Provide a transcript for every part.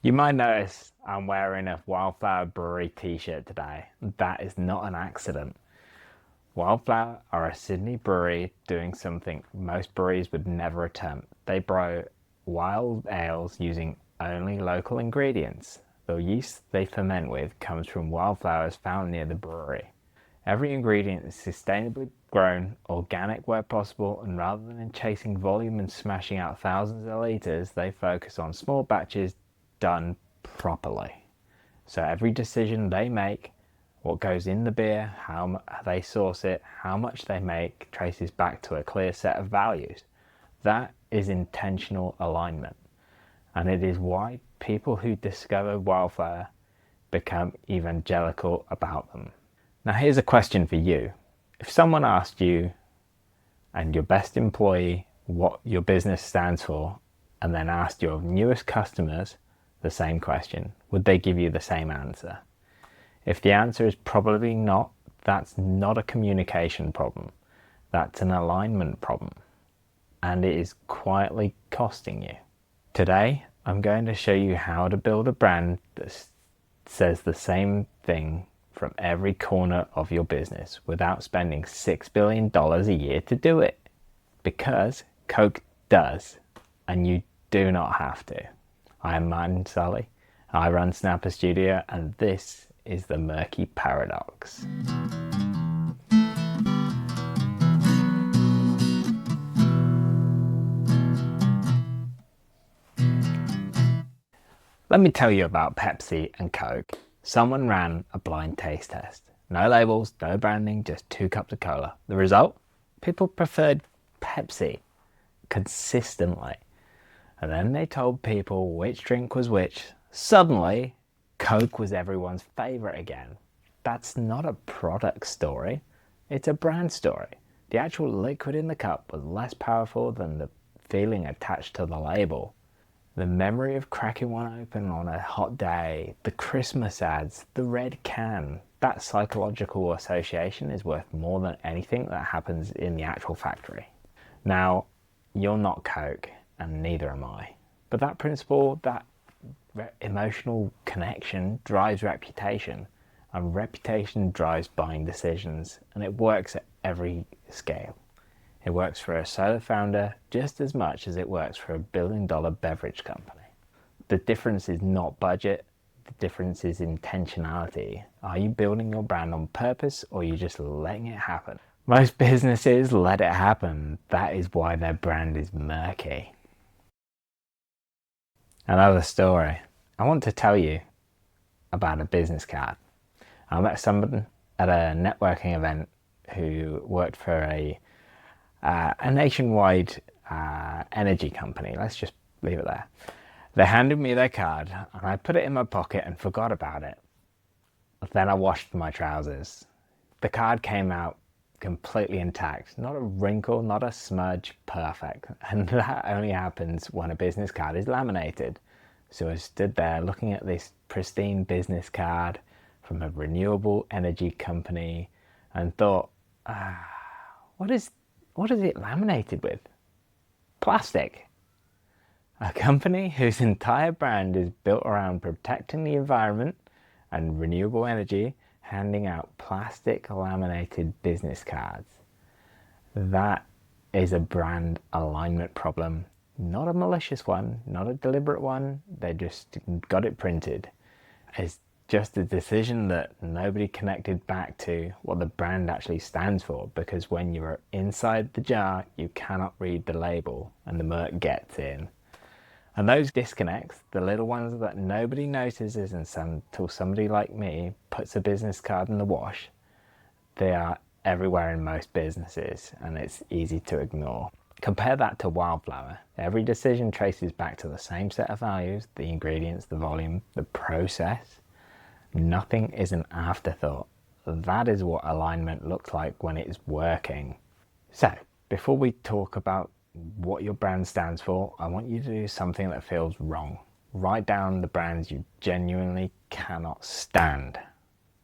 You might notice I'm wearing a Wildflower Brewery t-shirt today. That is not an accident. Wildflower are a Sydney brewery doing something most breweries would never attempt. They brew wild ales using only local ingredients. The yeast they ferment with comes from wildflowers found near the brewery. Every ingredient is sustainably grown, organic where possible, and rather than chasing volume and smashing out thousands of litres, they focus on small batches done properly. So every decision they make, what goes in the beer, how they source it, how much they make, traces back to a clear set of values. That is intentional alignment. And it is why people who discover Wildflower become evangelical about them. Now here's a question for you. If someone asked you and your best employee what your business stands for, and then asked your newest customers the same question, would they give you the same answer? If the answer is probably not, that's not a communication problem. That's an alignment problem. And it is quietly costing you. Today, I'm going to show you how to build a brand that says the same thing from every corner of your business without spending $6 billion a year to do it. Because Coke does, and you do not have to. I'm Martin Sully, I run Snapper Studio, and this is the Murky Paradox. Let me tell you about Pepsi and Coke. Someone ran a blind taste test. No labels, no branding, just 2 cups of cola. The result? People preferred Pepsi consistently. And then they told people which drink was which. Suddenly, Coke was everyone's favorite again. That's not a product story. It's a brand story. The actual liquid in the cup was less powerful than the feeling attached to the label. The memory of cracking one open on a hot day, the Christmas ads, the red can, that psychological association is worth more than anything that happens in the actual factory. Now, you're not Coke, and neither am I. But that principle, that emotional connection drives reputation, and reputation drives buying decisions, and it works at every scale. It works for a solo founder just as much as it works for a billion-dollar beverage company. The difference is not budget, the difference is intentionality. Are you building your brand on purpose, or are you just letting it happen? Most businesses let it happen. That is why their brand is murky. Another story. I want to tell you about a business card. I met someone at a networking event who worked for a nationwide energy company. Let's just leave it there. They handed me their card and I put it in my pocket and forgot about it. Then I washed my trousers. The card came out completely intact. Not a wrinkle, not a smudge, perfect. And that only happens when a business card is laminated. So I stood there looking at this pristine business card from a renewable energy company and thought, what is it laminated with? Plastic. A company whose entire brand is built around protecting the environment and renewable energy, handing out plastic laminated business cards. That is a brand alignment problem. Not a malicious one, not a deliberate one. They just got it printed. It's just a decision that nobody connected back to what the brand actually stands for, because when you're inside the jar, you cannot read the label and the murk gets in. And those disconnects, the little ones that nobody notices until somebody like me puts a business card in the wash, they are everywhere in most businesses and it's easy to ignore. Compare that to Wildflower. Every decision traces back to the same set of values, the ingredients, the volume, the process. Nothing is an afterthought. That is what alignment looks like when it is working. So, before we talk about what your brand stands for, I want you to do something that feels wrong. Write down the brands you genuinely cannot stand.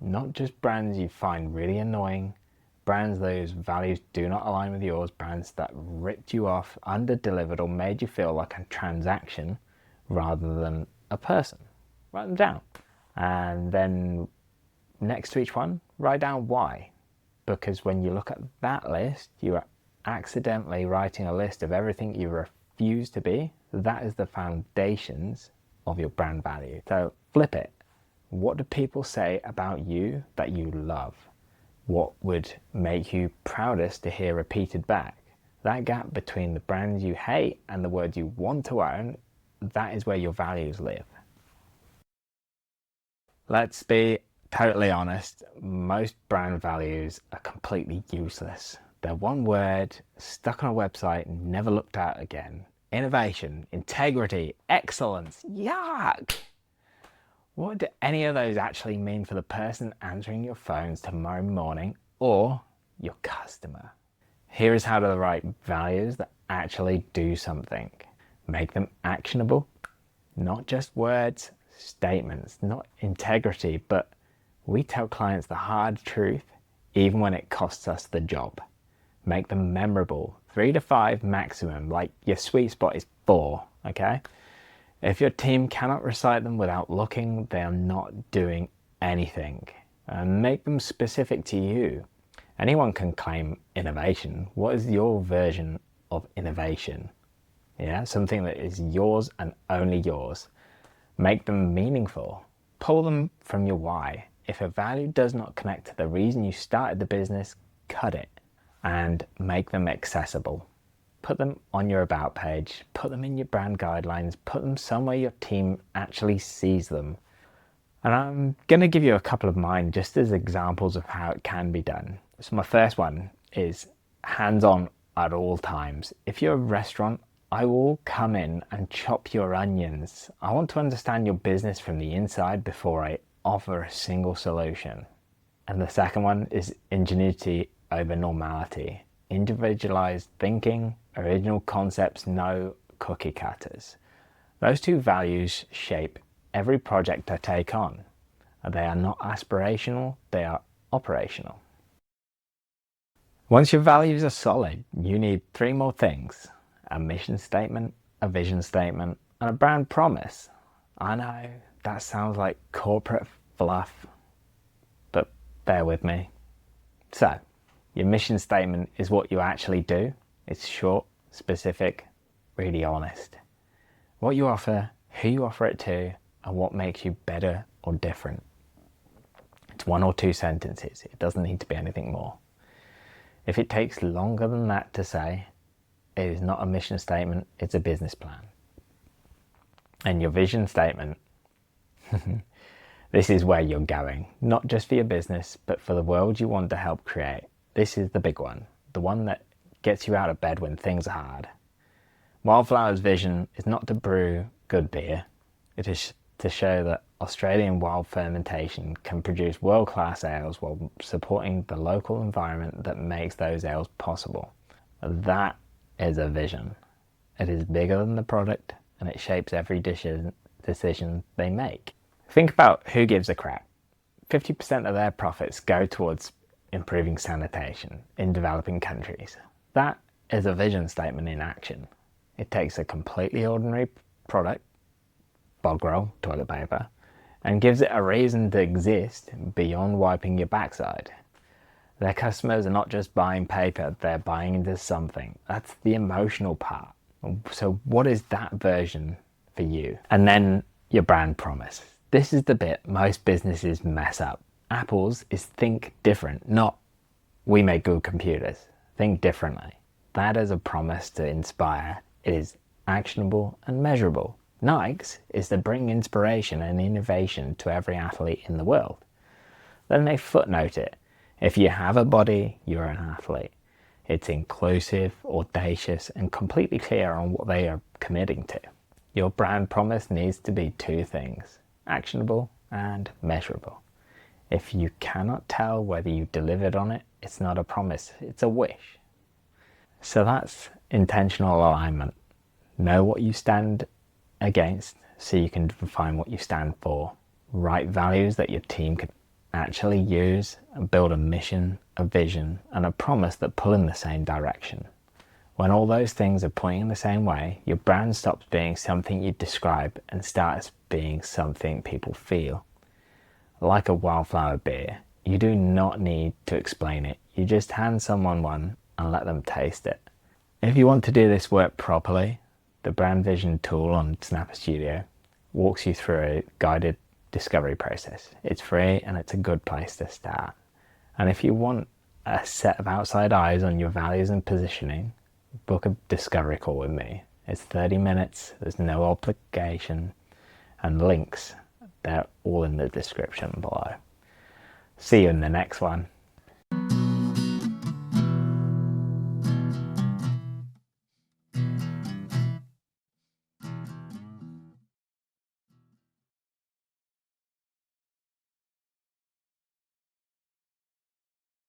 Not just brands you find really annoying, brands those values do not align with yours, brands that ripped you off, under-delivered, or made you feel like a transaction rather than a person. Write them down. And then next to each one, write down why. Because when you look at that list, you are accidentally writing a list of everything you refuse to be. That is the foundations of your brand value. So flip it. What do people say about you that you love? What would make you proudest to hear repeated back? That gap between the brands you hate and the words you want to own, that is where your values live. Let's be totally honest, most brand values are completely useless. They're one word, stuck on a website, never looked at again. Innovation, integrity, excellence, yuck! What do any of those actually mean for the person answering your phones tomorrow morning or your customer? Here is how to write values that actually do something. Make them actionable, not just words, statements, not integrity, but we tell clients the hard truth even when it costs us the job. Make them memorable, 3 to 5 maximum, like your sweet spot is 4, okay? If your team cannot recite them without looking, they are not doing anything. And make them specific to you. Anyone can claim innovation. What is your version of innovation? Yeah, something that is yours and only yours. Make them meaningful. Pull them from your why. If a value does not connect to the reason you started the business, cut it. And make them accessible. Put them on your about page, put them in your brand guidelines, put them somewhere your team actually sees them. And I'm going to give you a couple of mine just as examples of how it can be done. So my first one is hands-on at all times. If you're a restaurant, I will come in and chop your onions. I want to understand your business from the inside before I offer a single solution. And the second one is ingenuity over normality. Individualized thinking, original concepts, no cookie cutters. Those two values shape every project I take on. They are not aspirational, they are operational. Once your values are solid, you need 3 more things: a mission statement, a vision statement, and a brand promise. I know that sounds like corporate fluff, but bear with me. So, your mission statement is what you actually do. It's short, specific, really honest. What you offer, who you offer it to, and what makes you better or different. It's 1 or 2 sentences. It doesn't need to be anything more. If it takes longer than that to say, it is not a mission statement, it's a business plan. And your vision statement, this is where you're going, not just for your business, but for the world you want to help create. This is the big one, the one that gets you out of bed when things are hard. Wildflower's vision is not to brew good beer. It is to show that Australian wild fermentation can produce world-class ales while supporting the local environment that makes those ales possible. That is a vision. It is bigger than the product and it shapes every decision they make. Think about who gives a crap. 50% of their profits go towards improving sanitation in developing countries. That is a vision statement in action. It takes a completely ordinary product, bog roll, toilet paper, and gives it a reason to exist beyond wiping your backside. Their customers are not just buying paper, they're buying into something. That's the emotional part. So what is that version for you? And then your brand promise. This is the bit most businesses mess up. Apple's is think different, not we make good computers. Think differently. That is a promise to inspire. It is actionable and measurable. Nike's is to bring inspiration and innovation to every athlete in the world. Then they footnote it. If you have a body, you're an athlete. It's inclusive, audacious, and completely clear on what they are committing to. Your brand promise needs to be 2 things: actionable and measurable. If you cannot tell whether you delivered on it, it's not a promise, it's a wish. So that's intentional alignment. Know what you stand against so you can define what you stand for. Write values that your team can actually use and build a mission, a vision, and a promise that pull in the same direction. When all those things are pointing the same way, your brand stops being something you describe and starts being something people feel. Like a Wildflower beer, you do not need to explain it. You just hand someone one and let them taste it. If you want to do this work properly, the Brand Vision tool on Snapper Studio walks you through a guided discovery process. It's free and it's a good place to start. And if you want a set of outside eyes on your values and positioning, book a discovery call with me. It's 30 minutes, there's no obligation, and links, they're all in the description below. See you in the next one.